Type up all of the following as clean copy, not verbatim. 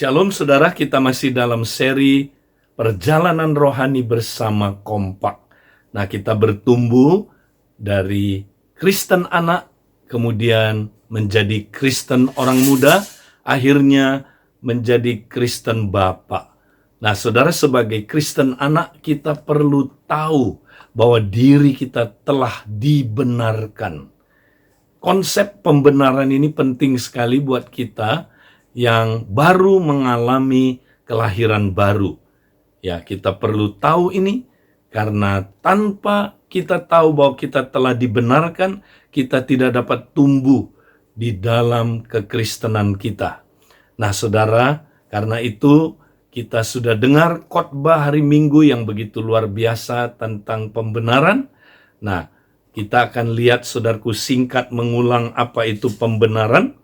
Shalom saudara, kita masih dalam seri perjalanan rohani bersama Kompak. Nah, kita bertumbuh dari Kristen anak, kemudian menjadi Kristen orang muda, akhirnya menjadi Kristen bapak. Nah, saudara, sebagai Kristen anak, kita perlu tahu bahwa diri kita telah dibenarkan. Konsep pembenaran ini penting sekali buat kita yang baru mengalami kelahiran baru. Ya, kita perlu tahu ini karena tanpa kita tahu bahwa kita telah dibenarkan, kita tidak dapat tumbuh di dalam kekristenan kita. Nah, saudara, karena itu kita sudah dengar khotbah hari Minggu yang begitu luar biasa tentang pembenaran. Nah, kita akan lihat, saudaraku, singkat mengulang apa itu pembenaran.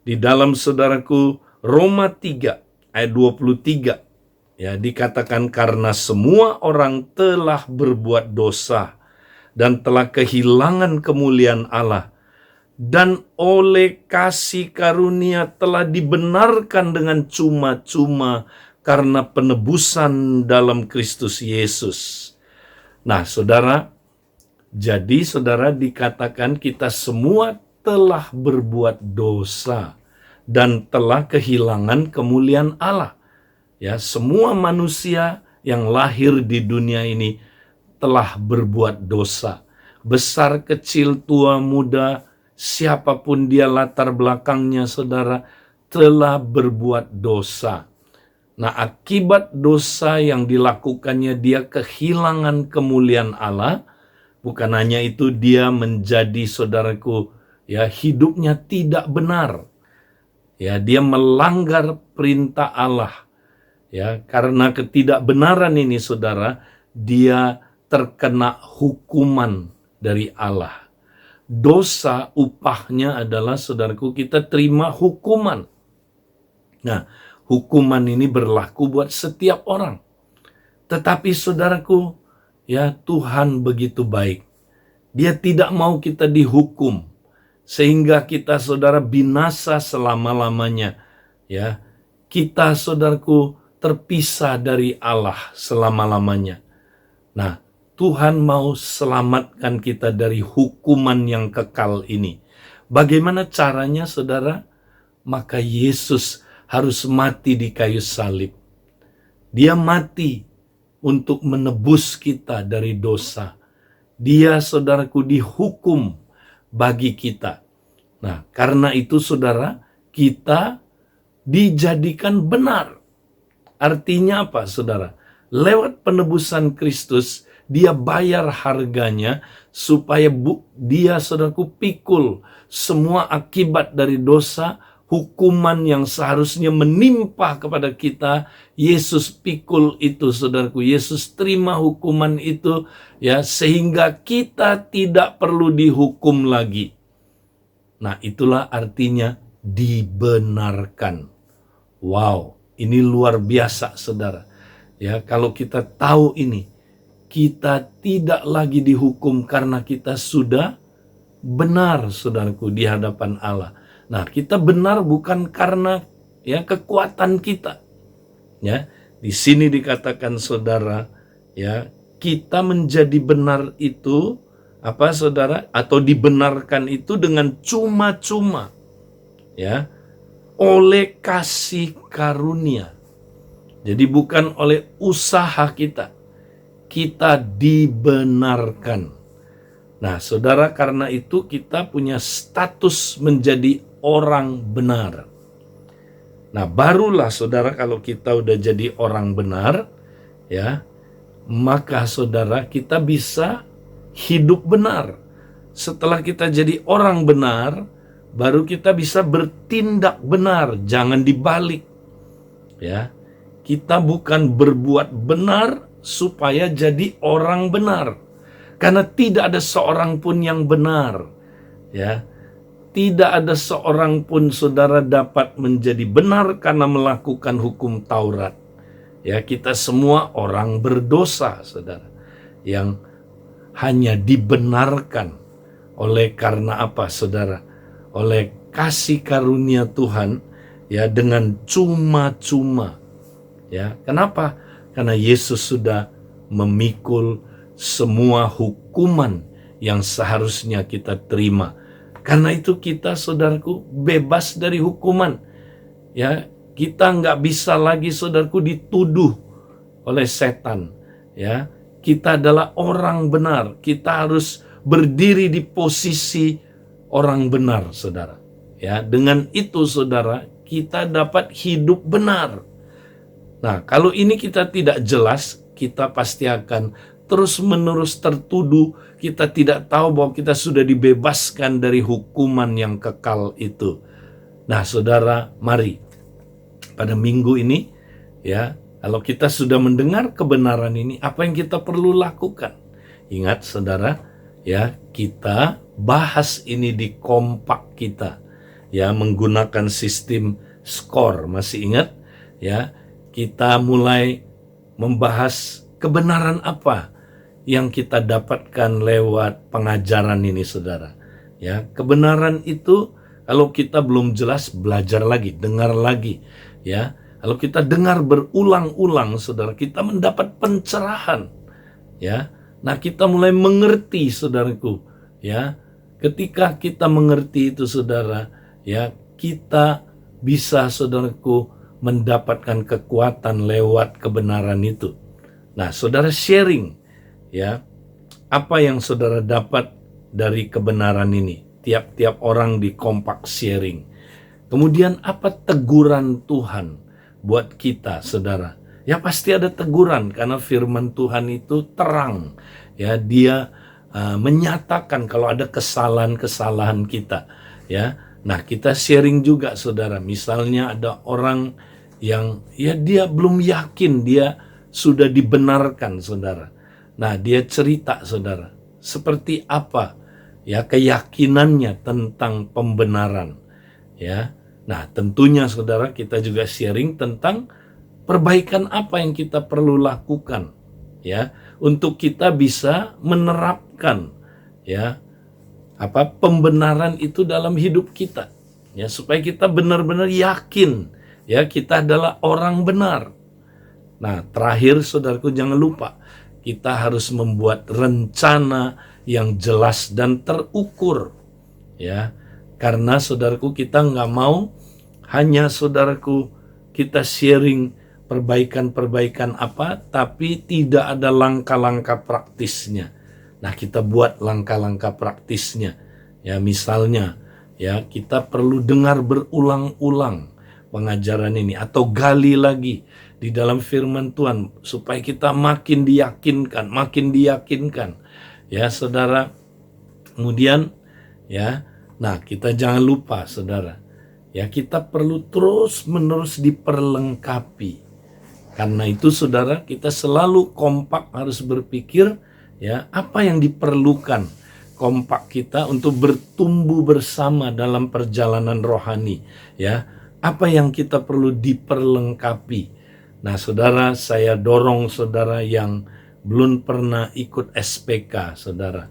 Di dalam, saudaraku, Roma 3 ayat 23 ya, dikatakan karena semua orang telah berbuat dosa dan telah kehilangan kemuliaan Allah, dan oleh kasih karunia telah dibenarkan dengan cuma-cuma karena penebusan dalam Kristus Yesus. Nah, saudara, jadi saudara, dikatakan kita semua telah berbuat dosa dan telah kehilangan kemuliaan Allah. Ya, semua manusia yang lahir di dunia ini telah berbuat dosa. Besar, kecil, tua, muda, siapapun dia latar belakangnya, saudara, telah berbuat dosa. Nah, akibat dosa yang dilakukannya, dia kehilangan kemuliaan Allah. Bukan hanya itu, dia menjadi, saudaraku, ya, hidupnya tidak benar. Ya, dia melanggar perintah Allah. Ya, karena ketidakbenaran ini, saudara, dia terkena hukuman dari Allah. Dosa upahnya adalah, saudaraku, kita terima hukuman. Nah, hukuman ini berlaku buat setiap orang. Tetapi, saudaraku, ya, Tuhan begitu baik. Dia tidak mau kita dihukum sehingga kita, saudara, binasa selama-lamanya. Ya, kita, saudaraku, terpisah dari Allah selama-lamanya. Nah, Tuhan mau selamatkan kita dari hukuman yang kekal ini. Bagaimana caranya, saudara? Maka Yesus harus mati di kayu salib. Dia mati untuk menebus kita dari dosa. Dia, saudaraku, dihukum bagi kita. Nah, karena itu, saudara, kita dijadikan benar. Artinya apa, saudara? Lewat penebusan Kristus, dia bayar harganya supaya dia, saudaraku, pikul semua akibat dari dosa. Hukuman yang seharusnya menimpa kepada kita, Yesus pikul itu, saudaraku. Yesus terima hukuman itu, ya, sehingga kita tidak perlu dihukum lagi. Nah, itulah artinya dibenarkan. Wow, ini luar biasa, saudara. Ya, kalau kita tahu ini, kita tidak lagi dihukum karena kita sudah benar, saudaraku, di hadapan Allah. Nah, kita benar bukan karena, ya, kekuatan kita. Ya, di sini dikatakan, saudara, ya, kita menjadi benar itu apa, saudara? Atau dibenarkan itu dengan cuma-cuma, ya, oleh kasih karunia. Jadi bukan oleh usaha kita. Kita dibenarkan. Nah, saudara, karena itu kita punya status menjadi orang benar. Nah, barulah, saudara, kalau kita udah jadi orang benar, ya, maka, saudara, kita bisa hidup benar. Setelah kita jadi orang benar, baru kita bisa bertindak benar, jangan dibalik. Ya, kita bukan berbuat benar supaya jadi orang benar. Karena tidak ada seorang pun yang benar. Ya, tidak ada seorang pun, saudara, dapat menjadi benar karena melakukan hukum Taurat. Ya, kita semua orang berdosa, saudara, yang hanya dibenarkan oleh karena apa, saudara? Oleh kasih karunia Tuhan ya dengan cuma-cuma. Ya, kenapa? Karena Yesus sudah memikul semua hukuman yang seharusnya kita terima. Karena itu kita, saudaraku, bebas dari hukuman. Ya, kita nggak bisa lagi, saudaraku, dituduh oleh setan. Ya, kita adalah orang benar. Kita harus berdiri di posisi orang benar, saudara. Ya, dengan itu, saudara, kita dapat hidup benar. Nah, kalau ini kita tidak jelas, kita pasti akan terus-menerus tertuduh. Kita tidak tahu bahwa kita sudah dibebaskan dari hukuman yang kekal itu. Nah, saudara, mari pada minggu ini, ya, kalau kita sudah mendengar kebenaran ini, apa yang kita perlu lakukan? Ingat, saudara, ya, kita bahas ini di kompak kita, ya, menggunakan sistem skor. Masih ingat, ya? Kita mulai membahas kebenaran apa yang kita dapatkan lewat pengajaran ini, saudara. Ya, kebenaran itu kalau kita belum jelas, belajar lagi, dengar lagi. Ya, kalau kita dengar berulang-ulang, saudara, kita mendapat pencerahan. Ya, nah kita mulai mengerti, saudaraku. Ya, ketika kita mengerti itu, saudara, ya, kita bisa, saudaraku, mendapatkan kekuatan lewat kebenaran itu. Nah, saudara sharing, ya, apa yang saudara dapat dari kebenaran ini. Tiap-tiap orang di kompak sharing. Kemudian apa teguran Tuhan buat kita, saudara? Ya, pasti ada teguran karena firman Tuhan itu terang. Ya, dia menyatakan kalau ada kesalahan-kesalahan kita. Ya, nah kita sharing juga, saudara. Misalnya ada orang yang ya dia belum yakin dia sudah dibenarkan, saudara. Nah, dia cerita, saudara, seperti apa ya keyakinannya tentang pembenaran. Ya. Nah, tentunya, saudara, kita juga sharing tentang perbaikan apa yang kita perlu lakukan, ya, untuk kita bisa menerapkan, ya, pembenaran itu dalam hidup kita, ya, supaya kita benar-benar yakin, ya, kita adalah orang benar. Nah, terakhir, saudaraku, jangan lupa kita harus membuat rencana yang jelas dan terukur, ya, karena, saudaraku, kita nggak mau hanya, saudaraku, kita sharing perbaikan-perbaikan apa, tapi tidak ada langkah-langkah praktisnya. Nah, kita buat langkah-langkah praktisnya, ya, misalnya, ya, kita perlu dengar berulang-ulang pengajaran ini atau gali lagi di dalam firman Tuhan supaya kita makin diyakinkan, ya, saudara. Kemudian, ya, nah, kita jangan lupa, saudara, ya, kita perlu terus-menerus diperlengkapi. Karena itu, saudara, kita selalu kompak harus berpikir, ya, apa yang diperlukan kompak kita untuk bertumbuh bersama dalam perjalanan rohani, ya. Apa yang kita perlu diperlengkapi. Nah, saudara, saya dorong saudara yang belum pernah ikut SPK, saudara.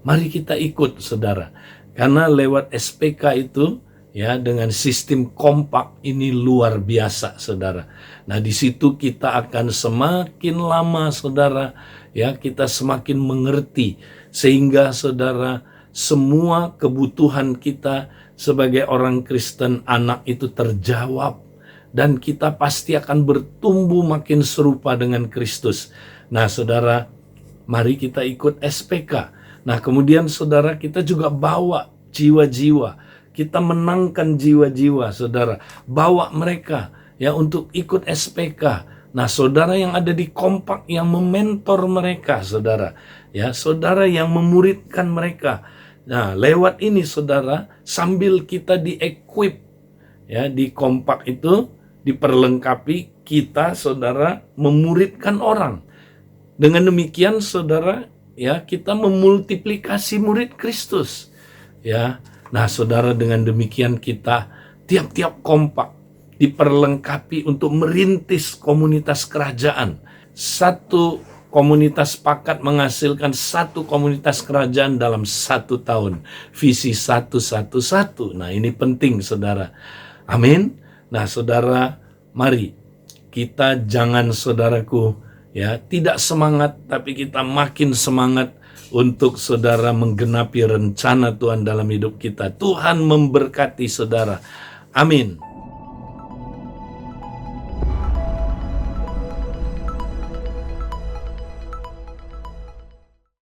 Mari kita ikut, saudara. Karena lewat SPK itu, ya, dengan sistem kompak ini luar biasa, saudara. Nah, di situ kita akan semakin lama, saudara, ya, kita semakin mengerti sehingga, saudara, semua kebutuhan kita sebagai orang Kristen anak itu terjawab dan kita pasti akan bertumbuh makin serupa dengan Kristus. Nah, saudara, mari kita ikut SPK. Nah, kemudian, saudara, kita juga bawa jiwa-jiwa. Kita menangkan jiwa-jiwa, saudara. Bawa mereka, ya, untuk ikut SPK. Nah, saudara yang ada di kompak yang mementor mereka, saudara. Ya, saudara yang memuridkan mereka. Nah, lewat ini, saudara, sambil kita di-equip, ya, di kompak itu, diperlengkapi, kita, saudara, memuridkan orang. Dengan demikian, saudara, ya, kita memultiplikasi murid Kristus. Ya, nah, saudara, dengan demikian kita tiap-tiap kompak diperlengkapi untuk merintis komunitas kerajaan. Satu komunitas pakat menghasilkan satu komunitas kerajaan dalam 1 tahun. Visi 111. Nah, ini penting, saudara. Amin. Nah, saudara, mari kita jangan, saudaraku, ya, tidak semangat, tapi kita makin semangat untuk saudara menggenapi rencana Tuhan dalam hidup kita. Tuhan memberkati saudara. Amin.